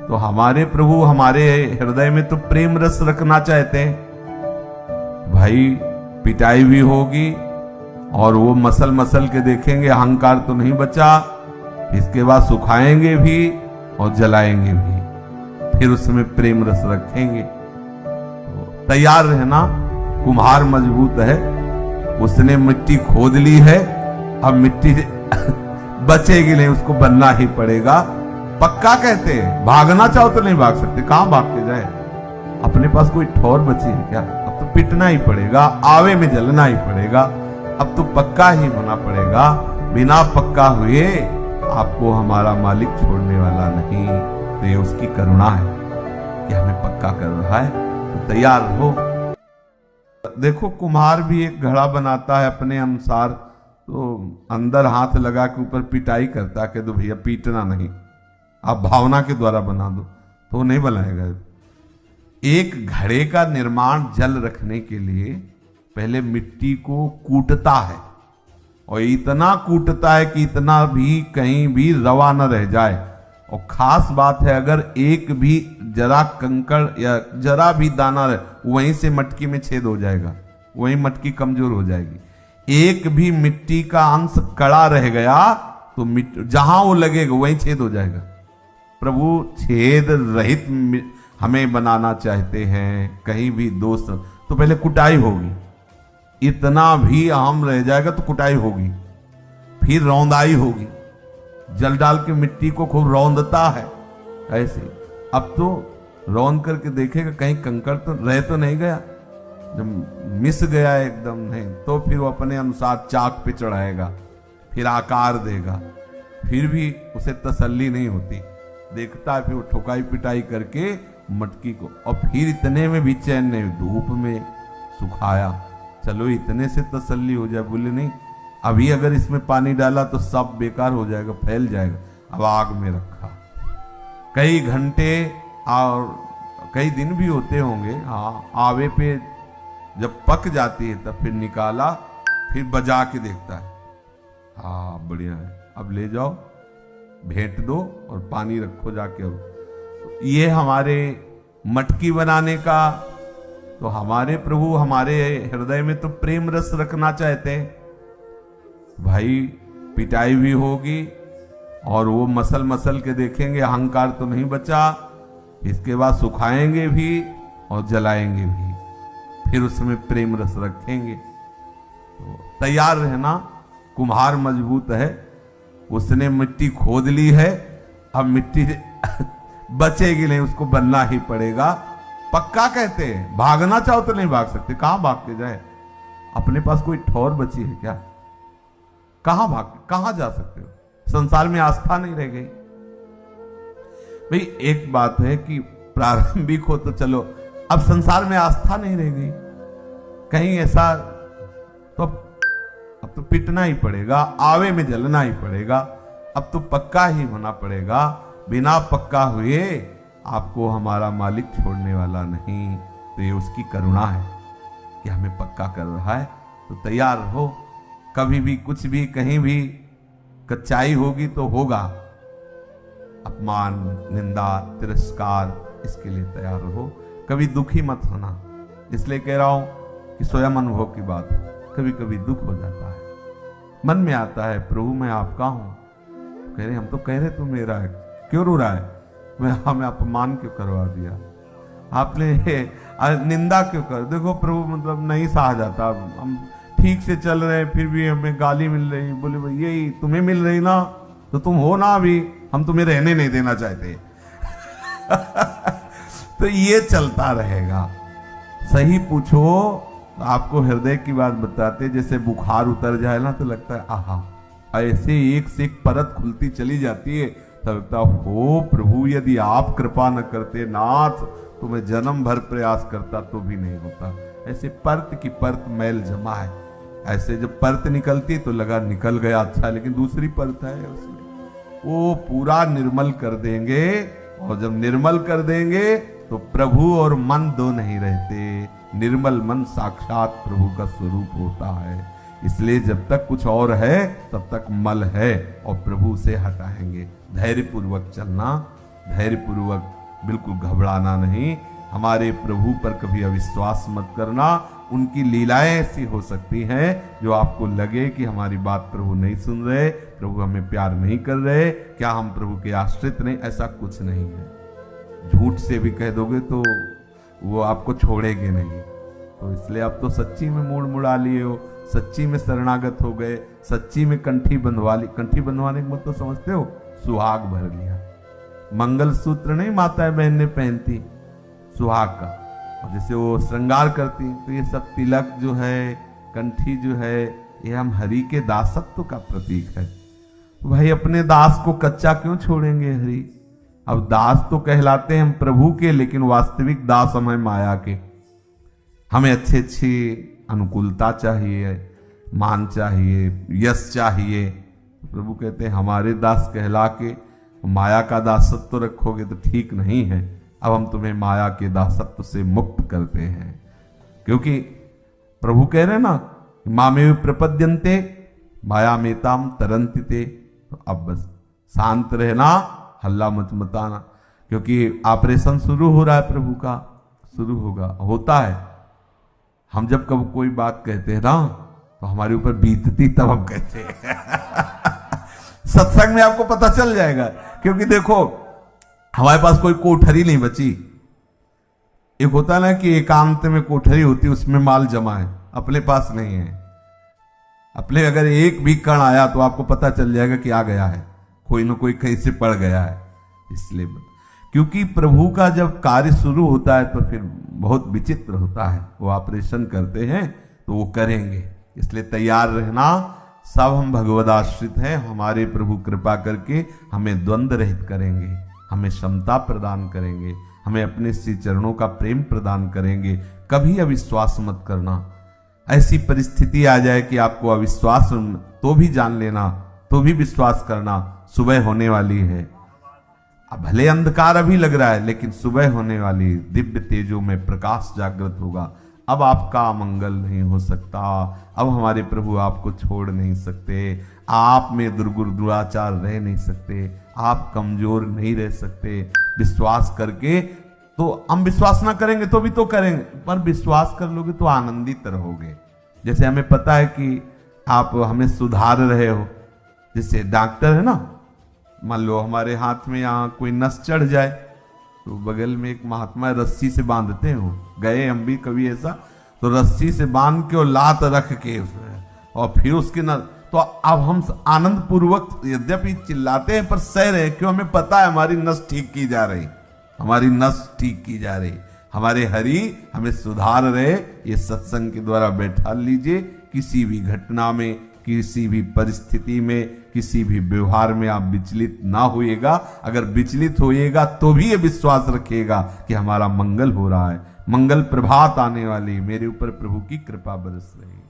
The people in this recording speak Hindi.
तो हमारे प्रभु हमारे हृदय में तो प्रेम रस रखना चाहते हैं। भाई पिटाई भी होगी और वो मसल मसल के देखेंगे, अहंकार तो नहीं बचा। इसके बाद सुखाएंगे भी और जलाएंगे भी, फिर उसमें प्रेम रस रखेंगे। तो तैयार रहना, कुम्हार मजबूत है, उसने मिट्टी खोद ली है, अब मिट्टी बचेगी नहीं, उसको बनना ही पड़ेगा। पक्का कहते हैं, भागना चाहो तो नहीं भाग सकते, कहां भाग के जाए? अपने पास कोई ठौर बची है क्या? अब तो पिटना ही पड़ेगा, आवे में जलना ही पड़ेगा, अब तो पक्का ही होना पड़ेगा। बिना पक्का हुए आपको हमारा मालिक छोड़ने वाला नहीं। तो ये उसकी करुणा है कि हमें पक्का कर रहा है, तो तैयार रहो। देखो कुम्हार भी एक घड़ा बनाता है अपने अनुसार, तो अंदर हाथ लगा के ऊपर पिटाई करता है कि तो भैया पीटना नहीं, आप भावना के द्वारा बना दो, तो वो नहीं बनाएगा। एक घड़े का निर्माण जल रखने के लिए पहले मिट्टी को कूटता है, और इतना कूटता है कि इतना भी कहीं भी रवा न रह जाए। और खास बात है, अगर एक भी जरा कंकड़ या जरा भी दाना रहे, वहीं से मटकी में छेद हो जाएगा, वहीं मटकी कमजोर हो जाएगी। एक भी मिट्टी का अंश कड़ा रह गया तो जहां वो लगेगा वहीं छेद हो जाएगा। प्रभु छेद रहित हमें बनाना चाहते हैं, कहीं भी दोष तो पहले कुटाई होगी, इतना भी अहम रह जाएगा तो कुटाई होगी, फिर रौंदाई होगी, जल डाल के मिट्टी को खूब रौंदता है ऐसे। अब तो रौंद करके देखेगा कहीं कंकड़ तो रह तो नहीं गया, जब मिस गया एकदम नहीं तो फिर वो अपने अनुसार चाक पे चढ़ाएगा, फिर आकार देगा, फिर भी उसे तसल्ली नहीं होती, देखता है फिर वो ठोकाई पिटाई करके मटकी को, और फिर इतने में भी चैन नहीं, धूप में सुखाया, चलो इतने से तसल्ली हो जाए। बोले नहीं, अभी अगर इसमें पानी डाला तो सब बेकार हो जाएगा, फैल जाएगा, अब आग में रखा, कई घंटे और कई दिन भी होते होंगे। हाँ, आवे पे जब पक जाती है तब फिर निकाला, फिर बजा के देखता है, हाँ बढ़िया है, अब ले जाओ भेंट दो और पानी रखो जाके। अब ये हमारे मटकी बनाने का, तो हमारे प्रभु हमारे हृदय में तो प्रेम रस रखना चाहते हैं। भाई पिटाई भी होगी और वो मसल मसल के देखेंगे, अहंकार तो नहीं बचा। इसके बाद सुखाएंगे भी और जलाएंगे भी, फिर उसमें प्रेम रस रखेंगे। तो तैयार रहना, कुम्हार मजबूत है, उसने मिट्टी खोद ली है, अब मिट्टी बचेगी नहीं, उसको बनना ही पड़ेगा। पक्का कहते हैं, भागना चाहो तो नहीं भाग सकते, कहां भाग के जाए? अपने पास कोई ठौर बची है क्या? कहां जा सकते हो? संसार में आस्था नहीं रह गई। भाई एक बात है कि प्रारंभिक हो तो चलो, अब संसार में आस्था नहीं रह गई, कहीं ऐसा तो अब तो पिटना ही पड़ेगा, आवे में जलना ही पड़ेगा, अब तो पक्का ही होना पड़ेगा। बिना पक्का हुए आपको हमारा मालिक छोड़ने वाला नहीं। तो ये उसकी करुणा है कि हमें पक्का कर रहा है, तो तैयार रहो। कभी भी कुछ भी कहीं भी कच्चाई होगी तो होगा, अपमान निंदा तिरस्कार, इसके लिए तैयार रहो। कभी दुखी मत होना, इसलिए कह रहा हूं कि स्वयं अनुभव की बात, कभी कभी दुख हो जाता है, मन में आता है प्रभु मैं आपका हूं, कह रहे हम तो कह रहे तू मेरा है, क्यों रो रहा है? मैं हमें अपमान क्यों करवा दिया आपने, निंदा क्यों कर? देखो प्रभु मतलब नहीं सहा जाता, हम ठीक से चल रहे फिर भी हमें गाली मिल रही। बोले भाई यही तुम्हें मिल रही ना, तो तुम हो ना अभी, हम तुम्हें रहने नहीं देना चाहते। तो ये चलता रहेगा। सही पूछो तो आपको हृदय की बात बताते, जैसे बुखार उतर जाए ना तो लगता है आहा, ऐसे एक से एक परत खुलती चली जाती है, तब लगता हो प्रभु यदि आप कृपा न करते नाथ तो मैं जन्म भर प्रयास करता तो भी नहीं होता। ऐसे परत की परत मैल जमा है, ऐसे जब परत निकलती तो लगा निकल गया अच्छा, लेकिन दूसरी परत है उसमें, वो पूरा निर्मल कर देंगे। और जब निर्मल कर देंगे तो प्रभु और मन दो नहीं रहते, निर्मल मन साक्षात प्रभु का स्वरूप होता है। इसलिए जब तक कुछ और है तब तक मल है और प्रभु से हटाएंगे। धैर्य पूर्वक चलना, धैर्य पूर्वक, बिल्कुल घबराना नहीं। हमारे प्रभु पर कभी अविश्वास मत करना। उनकी लीलाएं ऐसी हो सकती हैं जो आपको लगे कि हमारी बात प्रभु नहीं सुन रहे, प्रभु हमें प्यार नहीं कर रहे, क्या हम प्रभु के आश्रित नहीं, ऐसा कुछ नहीं है। झूठ से भी कह दोगे तो वो आपको छोड़ेंगे नहीं। तो इसलिए आप तो सच्ची में मोड़ मुड़ा लिए हो, सच्ची में शरणागत हो गए, सच्ची में कंठी बंधवा ली। कंठी बंधवाने का मतलब समझते हो? सुहाग भर लिया। मंगल सूत्र नहीं माताएं बहन ने पहनती सुहाग का, और जैसे वो श्रृंगार करती, तो ये सब तिलक जो है, कंठी जो है, ये हम हरि के दासत्व का प्रतीक है। भाई अपने दास को कच्चा क्यों छोड़ेंगे हरि? अब दास तो कहलाते हैं हम प्रभु के, लेकिन वास्तविक दास हम हैं माया के। हमें अच्छी अच्छी अनुकूलता चाहिए, मान चाहिए, यश चाहिए। प्रभु कहते हैं हमारे दास कहला के माया का दासत्व रखोगे तो ठीक नहीं है। अब हम तुम्हें माया के दासत्व से मुक्त करते हैं, क्योंकि प्रभु कह रहे हैं ना, मामेव प्रपद्यन्ते माया मेताम तरन्ति ते। तो अब बस शांत रहना, हल्ला मत मचाना, क्योंकि ऑपरेशन शुरू हो रहा है प्रभु का, शुरू होगा, होता है। हम जब कब कोई बात कहते हैं ना तो हमारे ऊपर बीतती तब हम कहते हैं सत्संग में आपको पता चल जाएगा, क्योंकि देखो हमारे पास कोई कोठरी नहीं बची। एक होता है ना कि एकांत में कोठरी होती है, उसमें माल जमा है, अपने पास नहीं है। अपने अगर एक भी कण आया तो आपको पता चल जाएगा कि आ गया है, कोई ना कोई कहीं से पड़ गया है। इसलिए क्योंकि प्रभु का जब कार्य शुरू होता है तो फिर बहुत विचित्र होता है। वो ऑपरेशन करते हैं तो वो करेंगे, इसलिए तैयार रहना। सब हम भगवदाश्रित हैं, हमारे प्रभु कृपा करके हमें द्वंद्व रहित करेंगे, हमें क्षमता प्रदान करेंगे, हमें अपने श्री चरणों का प्रेम प्रदान करेंगे। कभी अविश्वास मत करना। ऐसी परिस्थिति आ जाए कि आपको अविश्वास, तो भी जान लेना, तो भी विश्वास करना, सुबह होने वाली है। अब भले अंधकार अभी लग रहा है, लेकिन सुबह होने वाली, दिव्य तेजों में प्रकाश जागृत होगा। अब आपका अमंगल नहीं हो सकता। अब हमारे प्रभु आपको छोड़ नहीं सकते। आप में दुराचार रह नहीं सकते, आप कमजोर नहीं रह सकते। विश्वास करके, तो हम विश्वास ना करेंगे तो भी तो करेंगे, पर विश्वास कर लोगे तो आनंदित रहोगे। जैसे हमें पता है कि आप हमें सुधार रहे हो, जैसे डॉक्टर है ना, मान लो हमारे हाथ में यहाँ कोई नस चढ़ जाए तो बगल में एक महात्मा रस्सी से बांधते हो, गए हम भी कभी ऐसा, तो रस्सी से बांध के और लात रख के और फिर उसके न, तो अब हम आनंद पूर्वक यद्यपि चिल्लाते हैं पर सह रहे, क्यों? हमें पता है हमारी नस ठीक की जा रही, हमारी नस ठीक की जा रही, हमारे हरि हमें सुधार रहे। ये सत्संग के द्वारा बैठा लीजिए। किसी भी घटना में, किसी भी परिस्थिति में, किसी भी व्यवहार में आप विचलित ना होइएगा। अगर विचलित होइएगा तो भी ये विश्वास रखिएगा कि हमारा मंगल हो रहा है, मंगल प्रभात आने वाली, मेरे ऊपर प्रभु की कृपा बरस रही है।